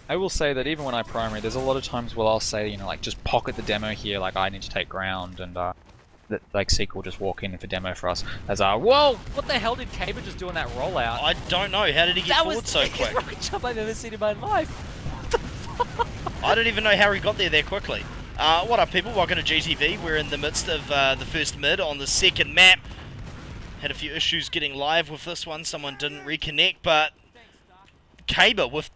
I will say that even when I primary, there's a lot of times where I'll say, you know, like just pocket the demo here, like I need to take ground, and that like Seek will just walk in for demo for us. As whoa, what the hell did Caber just do in that rollout? I don't know. How did he get forward so quick? That was the rocket jump I've ever seen in my life. What the fuck? I don't even know how he got there that quickly. What up, people? Welcome to GTV. We're in the midst of the first mid on the second map. Had a few issues getting live with this one. Someone didn't reconnect, but Caber with.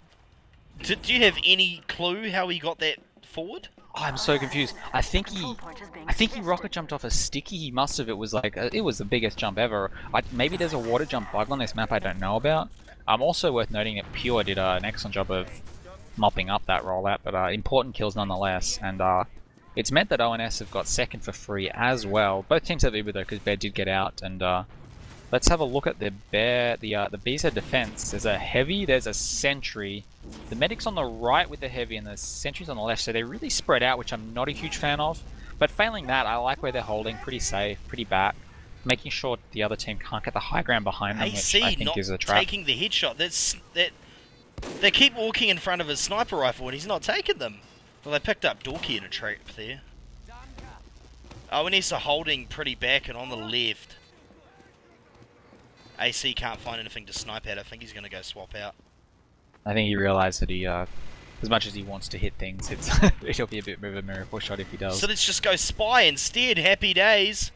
Do you have any clue how he got that forward? Oh, I'm so confused. I think he rocket jumped off a sticky. He must have. It was like it was the biggest jump ever. Maybe there's a water jump bug on this map I don't know about. Also worth noting that Pure did an excellent job of mopping up that rollout, but important kills nonetheless. And it's meant that ONS have got second for free as well. Both teams have Uber though, because Bear did get out. And let's have a look at the BZ defense. There's a heavy, there's a sentry. The medic's on the right with the heavy, and the sentry's on the left. So they're really spread out, which I'm not a huge fan of. But failing that, I like where they're holding, pretty safe, pretty back, making sure the other team can't get the high ground behind them, which I think is a trap. Taking the headshot. They keep walking in front of his sniper rifle, and he's not taking them. Well, they picked up Dorky in a trap there. ONS are holding pretty back and on the left. AC can't find anything to snipe at. I think he's going to go swap out. I think he realised that he, as much as he wants to hit things, it'll be a bit of a miracle shot if he does. So let's just go spy instead. Happy days.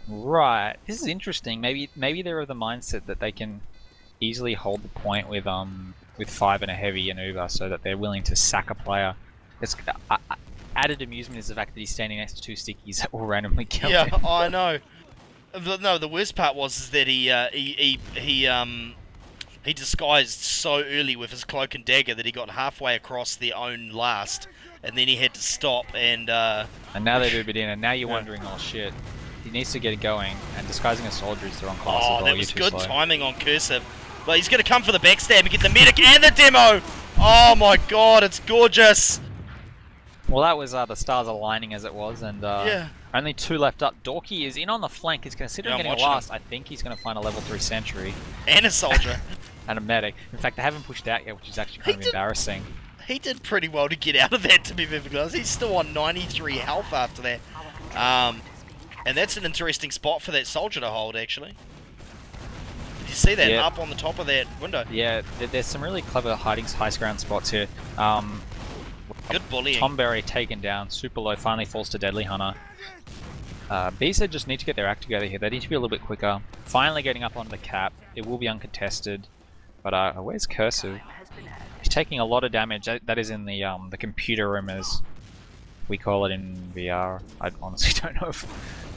Right. This is interesting. Maybe they're of the mindset that they can easily hold the point with 5 and a heavy and Uber, so that they're willing to sack a player. It's added amusement is the fact that he's standing next to two stickies that will randomly kill him. Yeah, I know. No, the worst part was that he disguised so early with his cloak and dagger that he got halfway across their own last, and then he had to stop and now they've Ubered in, and now you're wondering, oh shit, he needs to get it going, and disguising a soldier is the wrong class as well. That was good timing on Cursive. But he's going to come for the backstab and get the medic and the demo! Oh my god, it's gorgeous! Well, that was the stars aligning as it was, and only 2 left up. Dorky is in on the flank. He's considering getting a last. I think he's going to find a level 3 sentry. And a soldier. And a medic. In fact, they haven't pushed out yet, which is actually kind of embarrassing. He did pretty well to get out of that, to be perfectly honest. He's still on 93 health after that. And that's an interesting spot for that soldier to hold, actually. Did you see that up on the top of that window? Yeah, there's some really clever hiding high ground spots here. Good bullying. Tom Berry taken down, super low, finally falls to Deadly Hunter. BZ just need to get their act together here. They need to be a little bit quicker. Finally getting up onto the cap. It will be uncontested. But where's Cursive? He's taking a lot of damage. That is in the computer room, as we call it in VR. I honestly don't know if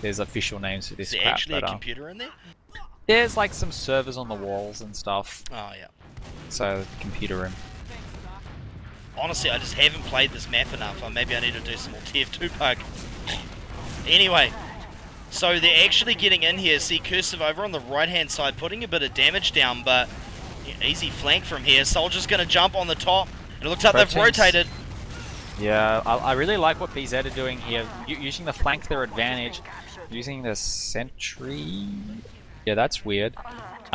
there's official names for this crap. Is there actually a computer in there? There's like some servers on the walls and stuff. Oh yeah. So the computer room. Honestly, I just haven't played this map enough. Maybe I need to do some more TF2 pug. Anyway, so they're actually getting in here. See Cursive over on the right-hand side, putting a bit of damage down, but easy flank from here. Soldier's going to jump on the top, and it looks like they've rotated. Yeah, I really like what BZ are doing here, using the flank to their advantage, using the sentry. Yeah, that's weird.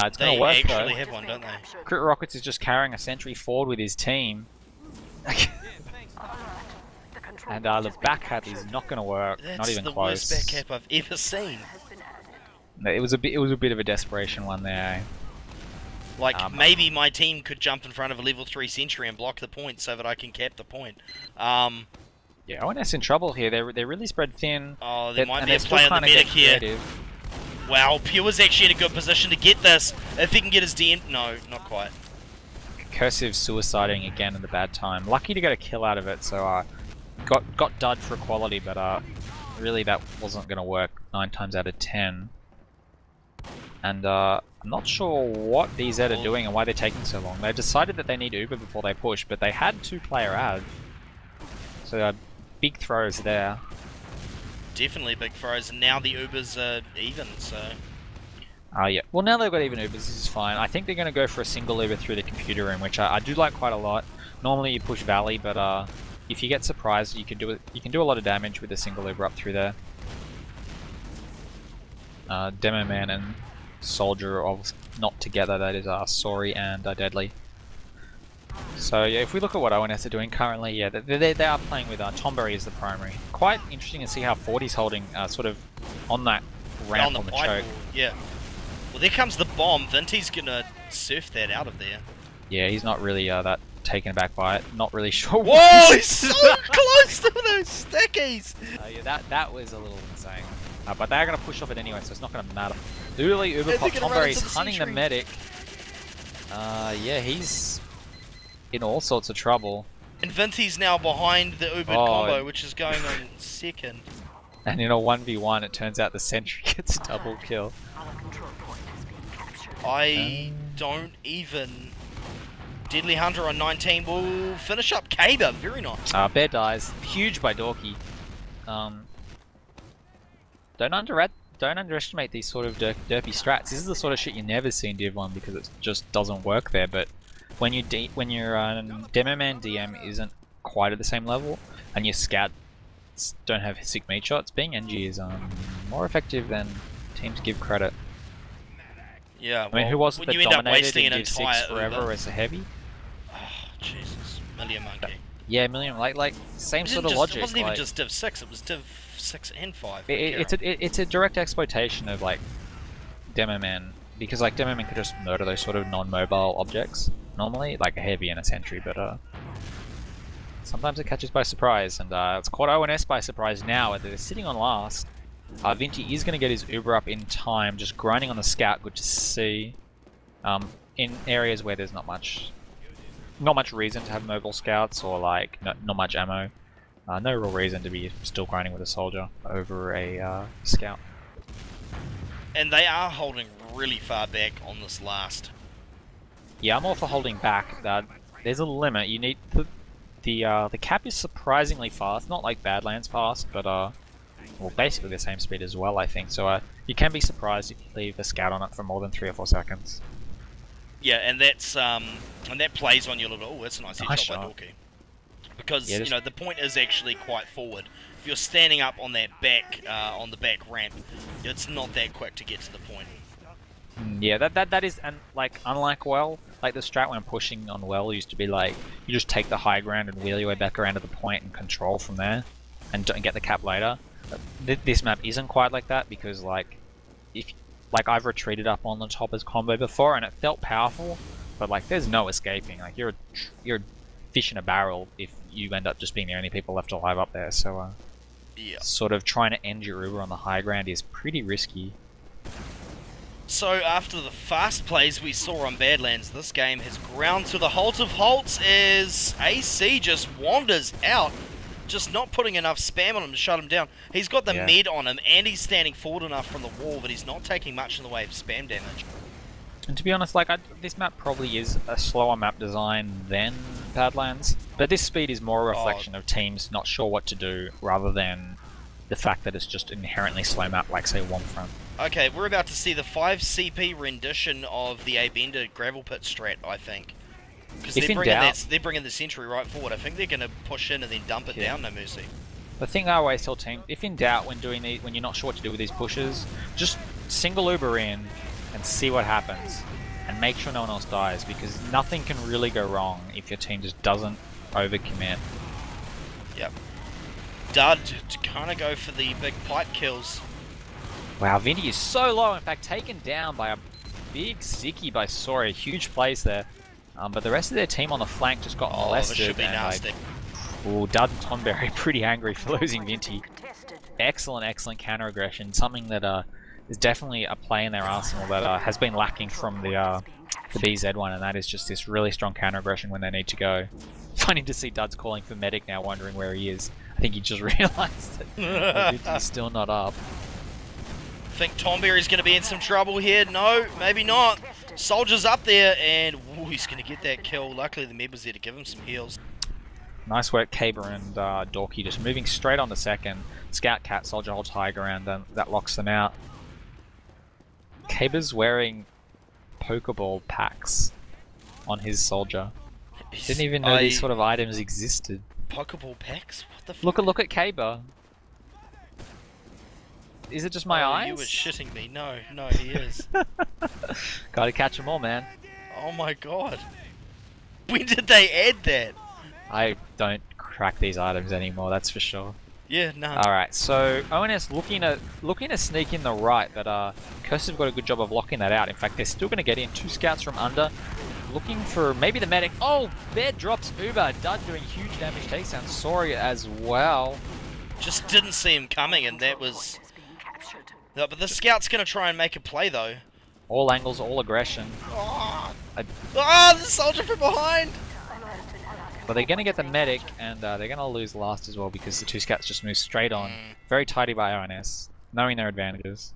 It's going to work though. They actually have one, don't they? Crit Rockets is just carrying a sentry forward with his team. And the back cap is not going to work. Not even close. That's the worst back cap I've ever seen. It was a bit of a desperation one there. Like maybe my team could jump in front of a level 3 sentry and block the point so that I can cap the point. Yeah, ONS in trouble here. They're really spread thin. Oh, there might be a play on the medic here. Wow, Pure's actually in a good position to get this. If he can get his DM... No, not quite. Cursive suiciding again in the bad time. Lucky to get a kill out of it, so got dud for equality, but really that wasn't going to work 9 times out of 10. And I'm not sure what BZ are doing and why they're taking so long. They've decided that they need Uber before they push, but they had 2-player ad. So big throws there. Definitely big throws, and now the Ubers are even, so... Yeah. Well, now they've got even Ubers, this is fine. I think they're going to go for a single Uber through the computer room, which I do like quite a lot. Normally you push Valley, but if you get surprised, you can do it. You can do a lot of damage with a single Uber up through there. Demo Man and Soldier are not together. That is Sorry and Deadly. So yeah, if we look at what ONS are doing currently, yeah, they are playing with Tomberry as the primary. Quite interesting to see how 40's holding sort of on that ramp on the choke. Yeah. Well, there comes the bomb. Vinty's gonna surf that out of there. Yeah, he's not really that taken aback by it. Not really sure. Whoa, he's so close to those stickies! Yeah, that was a little insane. But they're going to push off it anyway, so it's not going to matter. Doodly Uberpop, Tomberry's hunting the medic. Yeah, he's in all sorts of trouble. And Vinty's now behind the Uber combo, which is going on second. And in a 1v1, it turns out the sentry gets a double kill. I don't even... Deadly Hunter on 19 will finish up Kaber. Very nice. Bear dies. Huge by Dorky. Don't underestimate these sort of derpy strats. This is the sort of shit you never see in Div 1 because it just doesn't work there. But when your Demo Man DM isn't quite at the same level, and your scouts don't have sick meat shots, being NG is more effective than teams give credit. Yeah, well, I mean, who was it that dominated in Div 6 forever as a heavy? Oh, Jesus. Million Monkey. Yeah, Million, like same sort of logic. It wasn't even just Div 6, it was Div 6 and 5. It's a direct exploitation of, like, Demo Man, because, like, Demo Man could just murder those sort of non-mobile objects, normally, like a heavy and a sentry, but, sometimes it catches by surprise, and, it's caught ONS by surprise now, and they're sitting on last. Vinty is going to get his Uber up in time, just grinding on the scout, good to see, in areas where there's not much reason to have mobile scouts, or, like, not much ammo. No real reason to be still grinding with a soldier over a scout. And they are holding really far back on this last. Yeah, I'm all for holding back. There's a limit. You need the cap is surprisingly fast, not like Badlands fast, but well, basically the same speed as well, I think. So you can be surprised if you leave a scout on it for more than 3 or 4 seconds. Yeah, and that's and that plays on your little. Oh, that's a nice headshot by Dorky. Because you know the point is actually quite forward. If you're standing up on that back on the back ramp, it's not that quick to get to the point. Yeah, that is, and like unlike Well, like the strat when pushing on Well used to be like you just take the high ground and wheel your way back around to the point and control from there, and get the cap later. This map isn't quite like that because I've retreated up on the top as combo before and it felt powerful, but like there's no escaping. Like you're a fish in a barrel if you end up just being the only people left alive up there. So yeah, sort of trying to end your Uber on the high ground is pretty risky. So after the fast plays we saw on Badlands, this game has ground to the halt of halts as AC just wanders out, just not putting enough spam on him to shut him down. He's got the med on him and he's standing forward enough from the wall, but he's not taking much in the way of spam damage. And to be honest, like this map probably is a slower map design than Badlands, but this speed is more a reflection of teams not sure what to do rather than the fact that it's just inherently slow map like say Warmfront. Okay, we're about to see the 5 CP rendition of the A-Bender gravel pit strat, I think. Because they're bringing the sentry right forward. I think they're going to push in and then dump it down, no mercy. The thing I always tell teams, if in doubt when doing these, when you're not sure what to do with these pushes, just single Uber in and see what happens. And make sure no one else dies, because nothing can really go wrong if your team just doesn't overcommit. Yep. Dud to kind of go for the big pipe kills. Wow, Vinty is so low, in fact taken down by a big Ziki by Sora, huge plays there. But the rest of their team on the flank just got molested. This should be nasty. Ooh, Dud and Tonberry pretty angry for losing Vinty. Excellent counter aggression, something that is definitely a play in their arsenal that has been lacking from the BZ one, and that is just this really strong counter aggression when they need to go. Funny to see Dud's calling for medic now, wondering where he is. I think he just realised that Vinty's still not up. I think Tonberry's going to be in some trouble here. No, maybe not. Soldier's up there, and he's going to get that kill. Luckily, the med was there to give him some heals. Nice work, Kaber and Dorky just moving straight on to second. Scout Cat, Soldier holds high ground, and that locks them out. Kaber's wearing Pokeball packs on his Soldier. Didn't even know these sort of items existed. Pokeball packs? What the fuck? Look at Kaber. Is it just my eyes? You were shitting me. No, he is. Gotta catch them all, man. Oh my god. When did they add that? I don't crack these items anymore, that's for sure. Yeah, no. Alright, so ONS looking to sneak in the right, but Cursive got a good job of locking that out. In fact, they're still going to get in. 2 scouts from under, looking for maybe the medic. Oh, there drops Uber. Dud doing huge damage takedown. Sorry as well. Just didn't see him coming, and that was... No, but the scout's going to try and make a play, though. All angles, all aggression. Oh, the soldier from behind! But they're going to get the medic, and they're going to lose last as well because the 2 scouts just move straight on. Very tidy by ONS, knowing their advantages.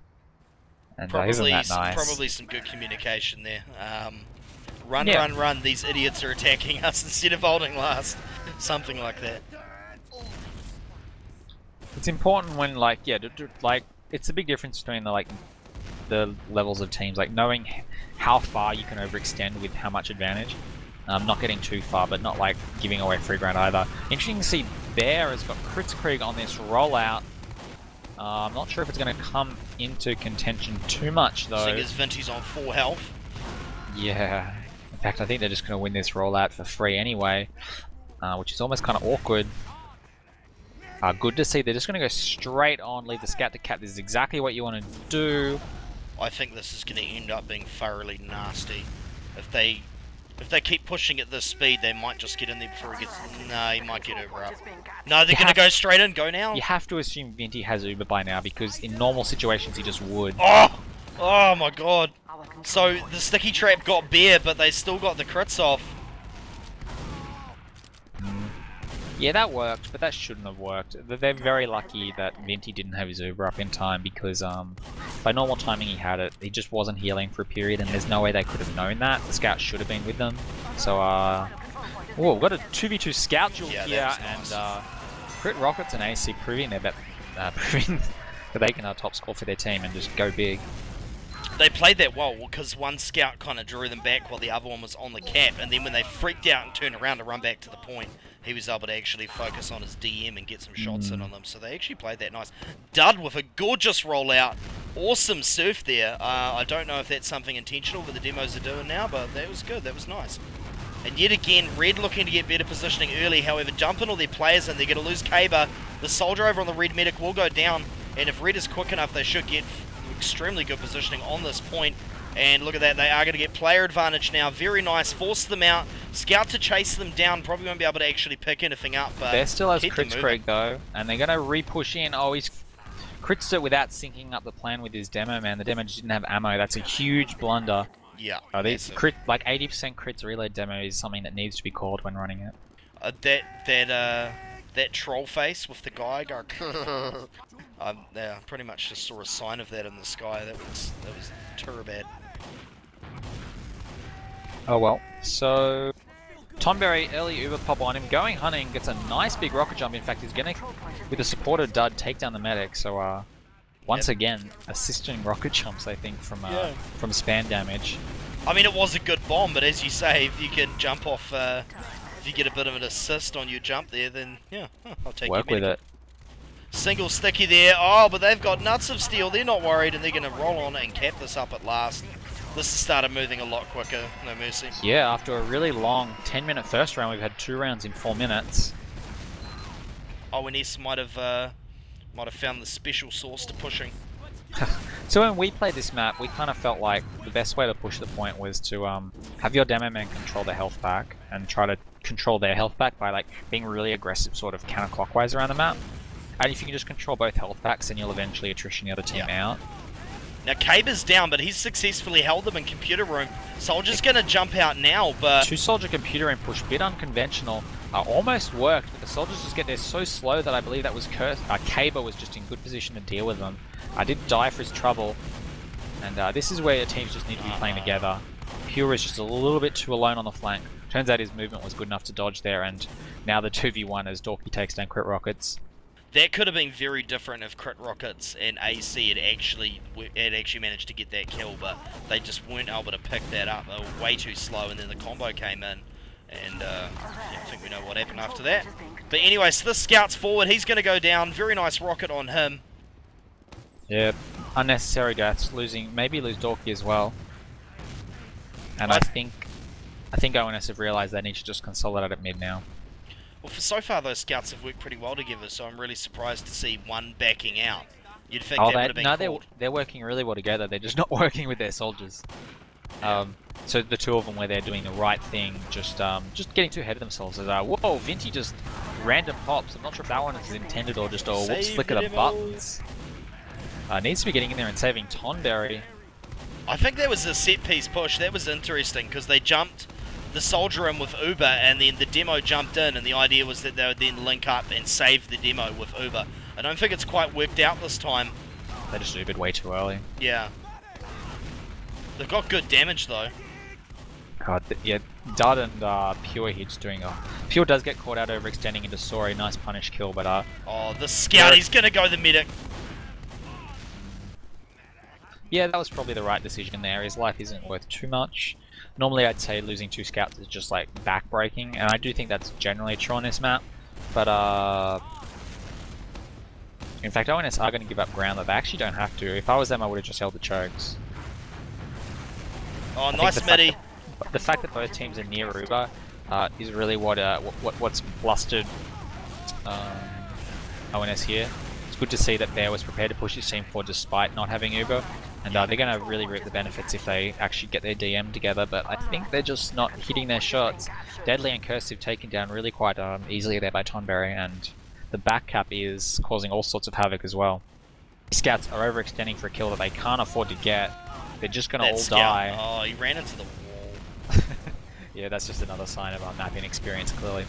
And isn't that nice? Probably some good communication there. Run, these idiots are attacking us instead of holding last. Something like that. It's important when, like, yeah, like, it's a big difference between the levels of teams, like knowing how far you can overextend with how much advantage. Not getting too far, but not like giving away free ground either. Interesting to see Bear has got Kritzkrieg on this rollout. I'm not sure if it's going to come into contention too much though. Seeing as Vinty's on 4 health. Yeah. In fact, I think they're just going to win this rollout for free anyway, which is almost kind of awkward. Good to see. They're just going to go straight on, leave the scout to cap. This is exactly what you want to do. I think this is going to end up being thoroughly nasty. If they keep pushing at this speed, they might just get in there before he gets... No, he might get Uber up. No, they're going to go straight in. Go now. You have to assume Vinty has Uber by now, because in normal situations he just would. Oh! Oh my god. So, the sticky trap got Bear, but they still got the crits off. Yeah, that worked, but that shouldn't have worked. They're very lucky that Vinty didn't have his Uber up in time, because by normal timing he had it. He just wasn't healing for a period, and there's no way they could have known that. The scout should have been with them. So, we've got a 2v2 scout duel here, nice. And Crit Rockets and AC proving that they can top score for their team and just go big. They played that well, because one scout kind of drew them back while the other one was on the cap, and then when they freaked out and turned around to run back to the point, he was able to actually focus on his DM and get some shots in on them. So they actually played that nice. Dud with a gorgeous rollout. Awesome surf there. I don't know if that's something intentional that the demos are doing now, but that was good. That was nice. And yet again, Red looking to get better positioning early. However, dumping all their players and they're going to lose Kaber. The soldier over on the Red medic will go down. And if Red is quick enough, they should get extremely good positioning on this point. And look at that, they are going to get player advantage now. Very nice, force them out. Scout to chase them down, probably won't be able to actually pick anything up. But they're still has Kritzkrieg though, and they're going to re-push in. Oh, he's crits it without syncing up the plan with his demo, man. The demo just didn't have ammo. That's a huge blunder. Yeah. Crit, like 80% crits reload demo is something that needs to be called when running it. That troll face with the guy going... yeah, pretty much just saw a sign of that in the sky. That was turbo. Oh well. So Tomberry early Uber pop on him, going hunting, gets a nice big rocket jump. In fact, he's gonna, with a supported Dud, take down the medic. So once again, assisting rocket jumps, I think, from spam damage. I mean, it was a good bomb, but as you say, if you can jump off, if you get a bit of an assist on your jump there, then yeah, I'll take work with it. Single sticky there. Oh, but they've got nuts of steel. They're not worried, and they're going to roll on and cap this up at last. This has started moving a lot quicker. No mercy. Yeah, after a really long 10-minute first round, we've had 2 rounds in 4 minutes. ONS might have found the special sauce to pushing. So when we played this map, we kind of felt like the best way to push the point was to have your demo man control the health pack and try to control their health pack by like being really aggressive, sort of counterclockwise around the map. And if you can just control both health packs, then you'll eventually attrition the other team out. Now Kaber's down, but he's successfully held them in computer room. Soldier's going to jump out now, but... 2 soldier computer room push, bit unconventional. Almost worked, but the soldiers just get there so slow that I believe that was Kaber was just in good position to deal with them. I did die for his trouble, and this is where teams just need to be playing together. Pure is just a little bit too alone on the flank. Turns out his movement was good enough to dodge there, and now the 2v1 as Dorky takes down Crit Rockets. That could have been very different if Crit Rockets and AC had actually managed to get that kill, but they just weren't able to pick that up. They were way too slow, and then the combo came in, and yeah, I think we know what happened after that. But anyway, so this scout's forward. He's going to go down. Very nice rocket on him. Yeah, unnecessary deaths. Maybe lose Dorky as well. And I think I think ONS have realised they need to just consolidate at mid now. Well, for so far, those scouts have worked pretty well together, so I'm really surprised to see one backing out. You'd think that would have been called. They're working really well together. They're just not working with their soldiers. Yeah. So the two of them, where they're doing the right thing, just getting too ahead of themselves. Whoa, Vinti just random pops. I'm not sure if that one is intended or just whoops, flick of the buttons. Needs to be getting in there and saving Tonberry. I think that was a set-piece push. That was interesting, because they jumped the soldier in with Uber, and then the demo jumped in, and the idea was that they would then link up and save the demo with Uber. I don't think it's quite worked out this time. They just Ubered way too early. Yeah. They've got good damage, though. God, yeah, Dud and Pure here just doing Pure does get caught out overextending into Sori. Nice punish kill, but Oh, the scout, he's gonna go the medic. yeah, that was probably the right decision there. His life isn't worth too much. Normally I'd say losing 2 scouts is just like back-breaking, and I do think that's generally true on this map. But in fact, ONS are going to give up ground that they actually don't have to. If I was them, I would have just held the chokes. Oh, nice midi. The fact that both teams are near Uber is really what's blustered ONS here. It's good to see that Bear was prepared to push his team forward despite not having Uber. And they're going to really reap the benefits if they actually get their DM together, but I think they're just not hitting their shots. Deadly and Cursive taken down really quite easily there by Tonberry, and the back cap is causing all sorts of havoc as well. Scouts are overextending for a kill that they can't afford to get. They're just going to all die. Oh, he ran into the wall. Yeah, that's just another sign of our mapping experience, clearly.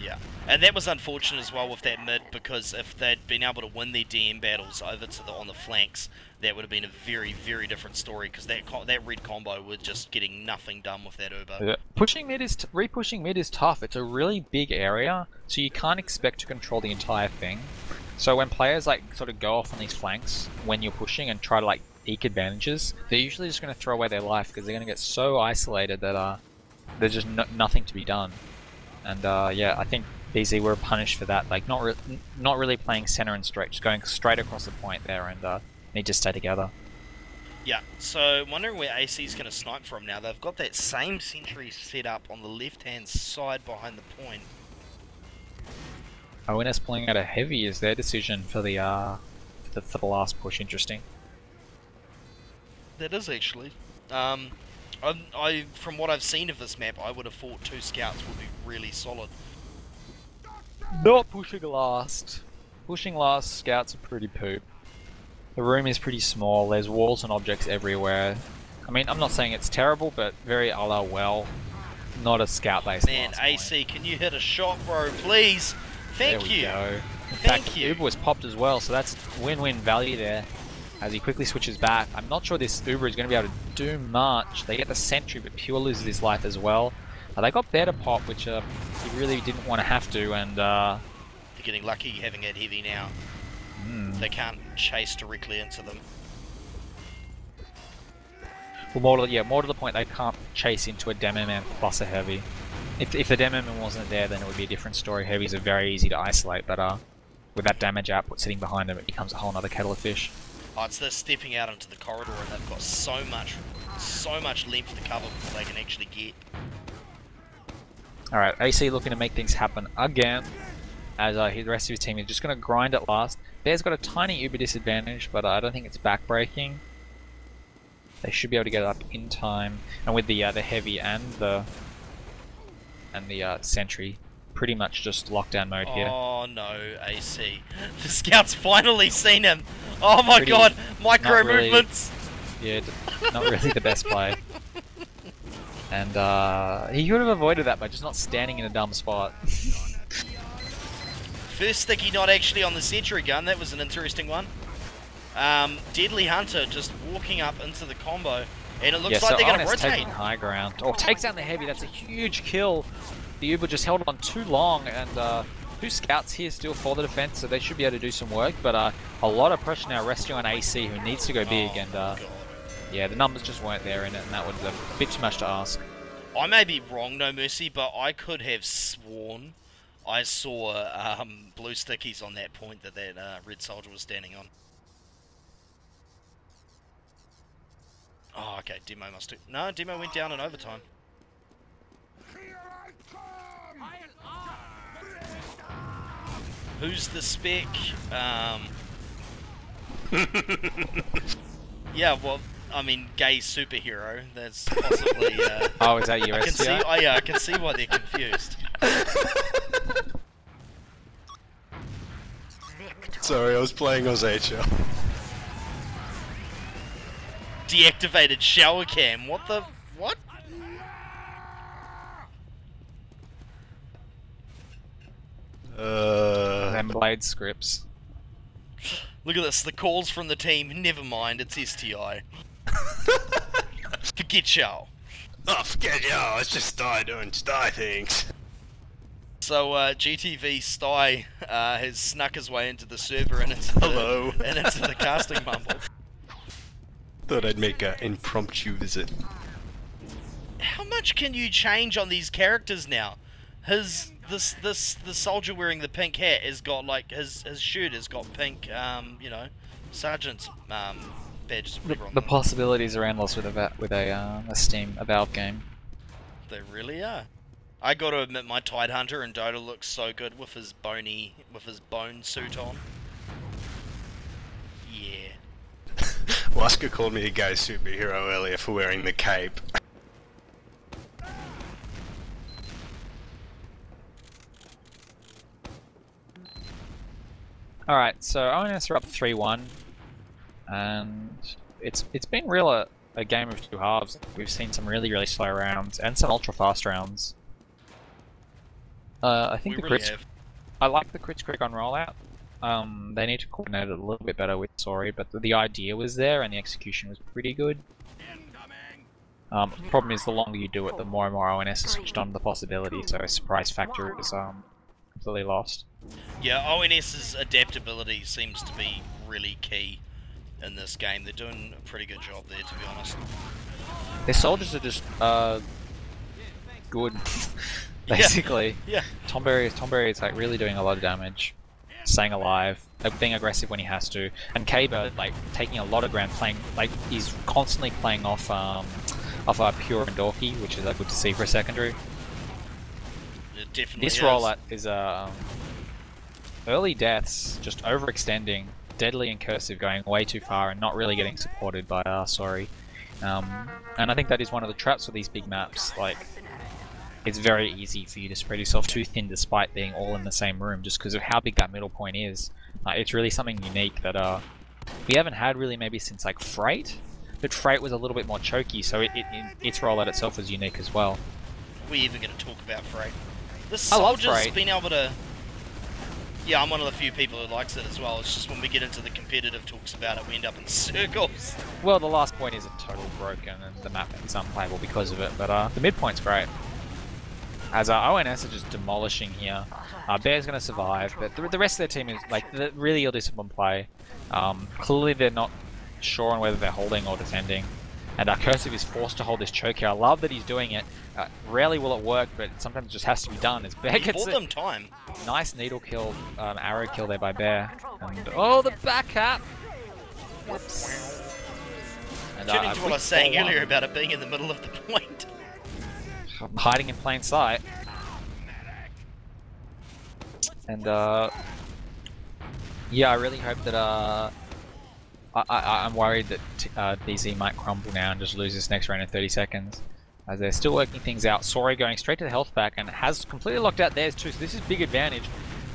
Yeah, and that was unfortunate as well with that mid, because if they'd been able to win their DM battles over to on the flanks, that would have been a very, very different story, because that red combo was just getting nothing done with that Uber. Yeah. Repushing mid is tough. It's a really big area, so you can't expect to control the entire thing. So when players like sort of go off on these flanks when you're pushing and try to like eke advantages, they're usually just going to throw away their life because they're going to get so isolated that there's just nothing to be done. And yeah, I think BZ were punished for that, like not really playing center and straight, just going straight across the point there, and need to stay together. Yeah, so wondering where AC is going to snipe from now. They've got that same sentry set up on the left-hand side behind the point. ONS pulling out a heavy is their decision for the last push. Interesting. That is actually. From what I've seen of this map, I would have thought 2 scouts would be really solid. Not pushing last. Pushing last, scouts are pretty poop. The room is pretty small, there's walls and objects everywhere. I mean, I'm not saying it's terrible, but very a la well. Not a scout-based. Man, AC, can you hit a shot, bro, please? Thank you. There we go. In Thank fact, you. Uber was popped as well, so that's win-win value there. As he quickly switches back. I'm not sure this Uber is going to be able to do much. They get the sentry, but Pure loses his life as well. They got better pop, which he really didn't want to have to, and they're getting lucky having it heavy now. They can't chase directly into them. Well, more to the point, they can't chase into a demo man plus a heavy. If the demo man wasn't there, then it would be a different story. Heavies are very easy to isolate, but with that damage output sitting behind them, it becomes a whole other kettle of fish. Oh, it's this stepping out into the corridor, and they've got so much length to cover before they can actually get. Alright, AC looking to make things happen again, as the rest of his team is just going to grind at last. Bear's got a tiny Uber disadvantage, but I don't think it's backbreaking. They should be able to get it up in time, and with the heavy and the sentry, pretty much just lockdown mode here. Oh no, AC. The scout's finally seen him! Oh my god, micro movements! Yeah, not really the best play. And he could have avoided that by just not standing in a dumb spot. First sticky not actually on the sentry gun, that was an interesting one. Deadly Hunter just walking up into the combo, and it looks like they're going to rotate. Taking high ground. Oh, takes down the heavy, that's a huge kill. The Uber just held on too long, and 2 scouts here still for the defense, so they should be able to do some work, but a lot of pressure now resting on AC, who needs to go big, and yeah, the numbers just weren't there in it, and that was a bit too much to ask. I may be wrong, No Mercy, but I could have sworn I saw blue stickies on that point that red soldier was standing on. Oh, okay, Demo must do... No, Demo went down in overtime. Who's the spec? Yeah, well, I mean, gay superhero. That's possibly. Oh, is that I can see. USCI? Oh yeah, I can see why they're confused. Sorry, I was playing Ozacha. Deactivated shower cam. What the? What? Them blade scripts. Look at this. The calls from the team. Never mind. It's STI. Forget y'all. Oh, forget y'all. It's just Sty doing Sty things. So GTV Sty has snuck his way into the server and into Hello. and into the casting mumble. Thought I'd make an impromptu visit. How much can you change on these characters now? The soldier wearing the pink hat has got like his shirt has got pink you know, sergeant's badges. The possibilities are endless with a Valve game. They really are. I gotta admit, my Tide Hunter in Dota looks so good with his bone suit on. Yeah. Waska called me a gay superhero earlier for wearing the cape. Alright, so ONS are up 3-1, and it's been real a game of two halves. We've seen some really slow rounds and some ultra fast rounds. I think We the really crits. have. I like the crits quick on rollout. They need to coordinate it a little bit better with Sori, but the idea was there and the execution was pretty good. Problem is, the longer you do it, the more and more ONS is switched on to the possibility, so surprise factor is completely lost. Yeah, ONS's adaptability seems to be really key in this game. They're doing a pretty good job there, to be honest. Their soldiers are just good, basically. Yeah. Tomberry is like really doing a lot of damage, staying alive, being aggressive when he has to, and Kaber like taking a lot of ground, playing like he's constantly playing off Pure and Dorky, which is good to see for a secondary. It definitely This is. rollout is early deaths, just overextending, deadly and cursive, going way too far and not really getting supported by Sori. And I think that is one of the traps with these big maps. Like, it's very easy for you to spread yourself too thin despite being all in the same room, just because of how big that middle point is. It's really something unique that we haven't had really maybe since like Freight, but Freight was a little bit more choky, so its rollout itself was unique as well. We're even going to talk about Freight. This I love soldier's Freight. been able to... Yeah, I'm one of the few people who likes it as well. It's just when we get into the competitive talks about it, we end up in circles. Well, the last point is a total broken and the map is unplayable because of it, but the midpoint's great. As ONS are just demolishing here. Bear's going to survive, but the rest of their team is like really ill-disciplined play. Clearly they're not sure on whether they're holding or defending. And Cursive is forced to hold this choke here. I love that he's doing it. Rarely will it work, but sometimes it just has to be done. As Bear He gets bought a them time. nice needle kill, arrow kill there by Bear. And oh, the back cap! Whoops. And, Turning to what I was saying 4-1. earlier about it being in the middle of the point. Hiding in plain sight. And yeah, I really hope that I'm worried that DZ might crumble now and just lose this next round in 30 seconds. As they're still working things out. Sori going straight to the health back and has completely locked out theirs too, so this is big advantage.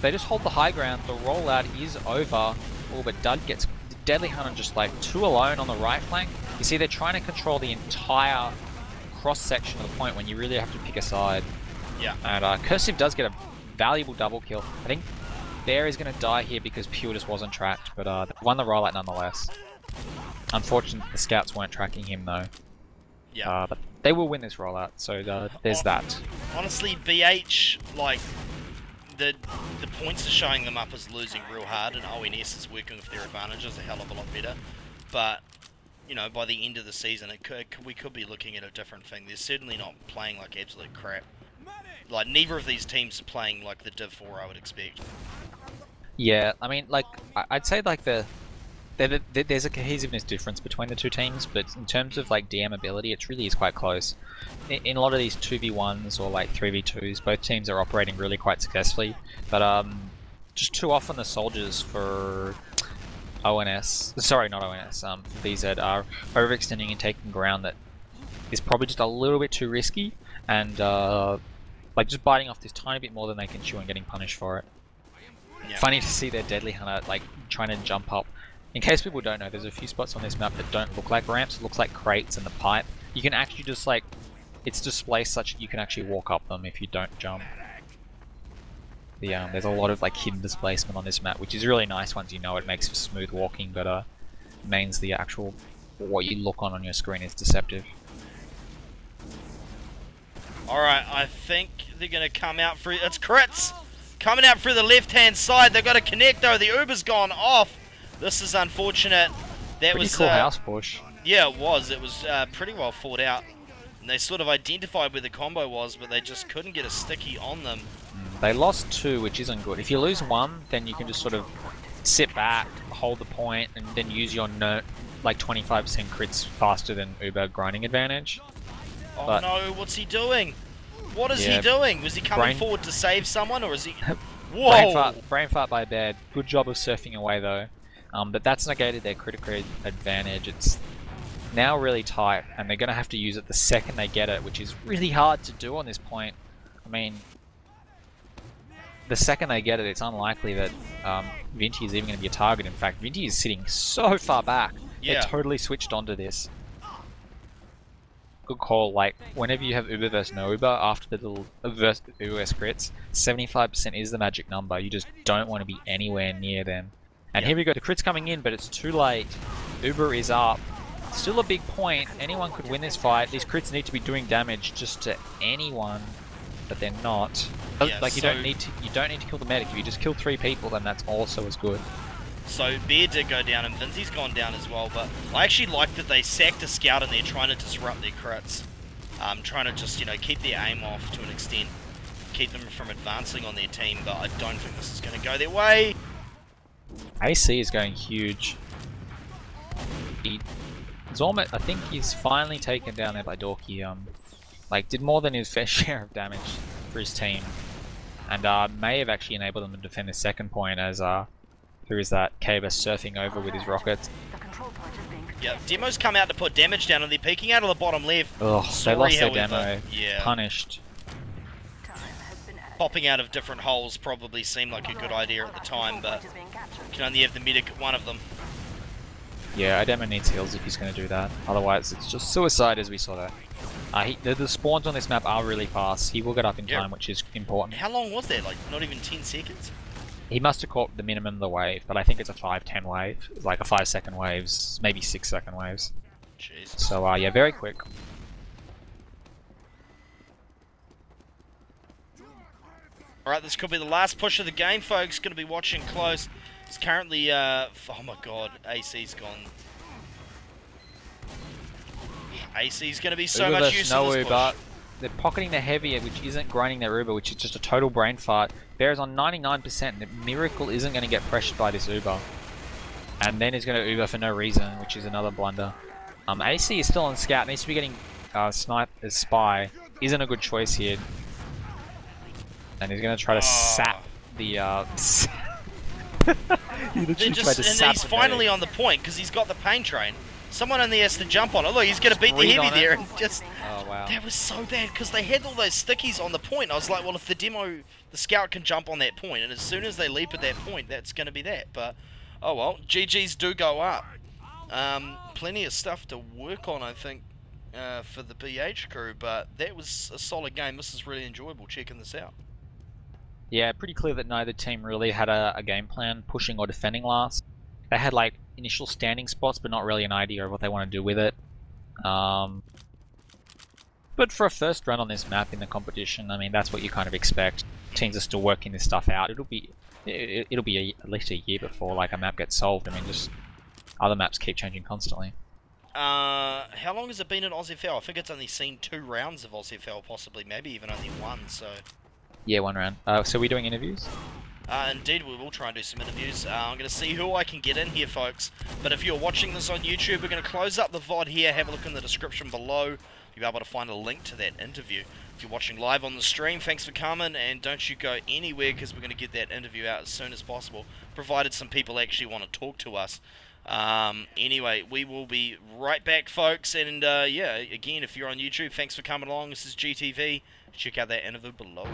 They just hold the high ground, the rollout is over. Oh, but Dud gets Deadly Hunter just like 2 alone on the right flank. You see, they're trying to control the entire cross-section of the point when you really have to pick a side. Yeah. And Cursive does get a valuable double kill. I think Bear is going to die here because Pure just wasn't tracked, but they won the rollout nonetheless. Unfortunately, the scouts weren't tracking him though. Yeah. But they will win this rollout, so there's that. Honestly, BH, like, the points are showing them up as losing real hard, and ONS is working with their advantages a hell of a lot better. But, you know, by the end of the season, we could be looking at a different thing. They're certainly not playing like absolute crap. Like, neither of these teams are playing like the Div 4 I would expect. Yeah, I mean, like, I'd say like there's a cohesiveness difference between the two teams, but in terms of like DM ability, it really is quite close. In a lot of these 2v1s or like 3v2s, both teams are operating really quite successfully, but just too often the soldiers for ONS, sorry, not ONS, for BZ are overextending and taking ground that is probably just a little bit too risky, and like just biting off this tiny bit more than they can chew and getting punished for it. Yeah. Funny to see their Deadly Hunter like trying to jump up. In case people don't know, there's a few spots on this map that don't look like ramps, it looks like crates and the pipe. You can actually just like, it's displaced such that you can actually walk up them if you don't jump. There's a lot of like hidden displacement on this map, which is really nice once you know it. Makes for smooth walking, but means the actual what you look on your screen is deceptive. Alright, I think they're going to come out for... It's crits! Coming out through the left-hand side. They've got to connect, though. The Uber's gone off. This is unfortunate. That Pretty was cool house push. Yeah, it was. It was pretty well thought out. And they sort of identified where the combo was, but they just couldn't get a sticky on them. They lost 2, which isn't good. If you lose 1, then you can just sort of sit back, hold the point, and then use your like 25% crits faster than Uber grinding advantage. Oh But no, what's he doing? What is he doing? Was he coming forward to save someone, or is he... Whoa! Brain fart by bad. Good job of surfing away though. But that's negated their critical advantage. It's now really tight, and they're going to have to use it the second they get it, which is really hard to do on this point. I mean, the second they get it, it's unlikely that Vinti is even going to be a target. In fact, Vinti is sitting so far back. Yeah. They're totally switched onto this. Good call. Like, whenever you have Uber versus no Uber, after the little versus Uber crits, 75% is the magic number. You just don't want to be anywhere near them. And here we go. The crit's coming in, but it's too late. Uber is up. Still a big point. Anyone could win this fight. These crits need to be doing damage just to anyone, but they're not. Yeah, like you don't need to kill the medic. If you just kill 3 people, then that's also as good. So Bear did go down and Vinzi's gone down as well, but I actually like that they sacked a scout and they're trying to disrupt their crits. Trying to just, you know, keep their aim off to an extent. Keep them from advancing on their team, but I don't think this is going to go their way. AC is going huge. Zormit, I think he's finally taken down there by Dorky. Like, did more than his fair share of damage for his team. And may have actually enabled them to defend the second point as there is that Caber surfing over with his rockets. Yeah, Demo's come out to put damage down and they're peeking out of the bottom left. Ugh, they lost their however, demo. Yeah. Punished. Popping out of different holes probably seemed like a good idea at the time, but you can only have the medic at one of them. Yeah, Ademo needs heals if he's going to do that. Otherwise, it's just suicide as we saw there. The spawns on this map are really fast. He will get up in time, which is important. How long was that? Like, not even 10 seconds? He must have caught the minimum of the wave, but I think it's a 5-10 wave. Like a 5-second waves, maybe 6-second waves. Jesus. So, yeah, very quick. Alright, this could be the last push of the game, folks. Going to be watching close. It's currently, oh my god, AC's gone. AC's going to be so much use in this push. They're pocketing their heavy, which isn't grinding their Uber, which is just a total brain fart. Bear is on 99%. The Miracle isn't going to get pressured by this Uber. And then he's going to Uber for no reason, which is another blunder. AC is still on scout, needs to be getting sniped as spy. Isn't a good choice here. And he's going to try to sap the... he's finally on the point because he's got the pain train. Someone in there has to jump on it. Look, he's going to beat the heavy there and just... Oh, wow. That was so bad because they had all those stickies on the point. I was like, well, if the scout can jump on that point, and as soon as they leap at that point, that's going to be that. But, oh well, GGs do go up. Plenty of stuff to work on, I think, for the BH crew, but that was a solid game. This is really enjoyable checking this out. Yeah, pretty clear that neither team really had a game plan, pushing or defending last. They had like initial standing spots, but not really an idea of what they want to do with it. But for a first run on this map in the competition, I mean, that's what you kind of expect. Teams are still working this stuff out. It'll be at least a year before like a map gets solved. I mean, just other maps keep changing constantly. How long has it been in OZFL? I think it's only seen 2 rounds of OZFL, possibly, maybe even only 1. So. Yeah, 1 round. So we're doing interviews? Indeed, we will try and do some interviews. I'm going to see who I can get in here, folks. But if you're watching this on YouTube, we're going to close up the VOD here. Have a look in the description below. You'll be able to find a link to that interview. If you're watching live on the stream, thanks for coming, and don't you go anywhere because we're going to get that interview out as soon as possible, provided some people actually want to talk to us. Anyway, we will be right back, folks, and yeah, again, if you're on YouTube, thanks for coming along. This is GTV. Check out that interview below.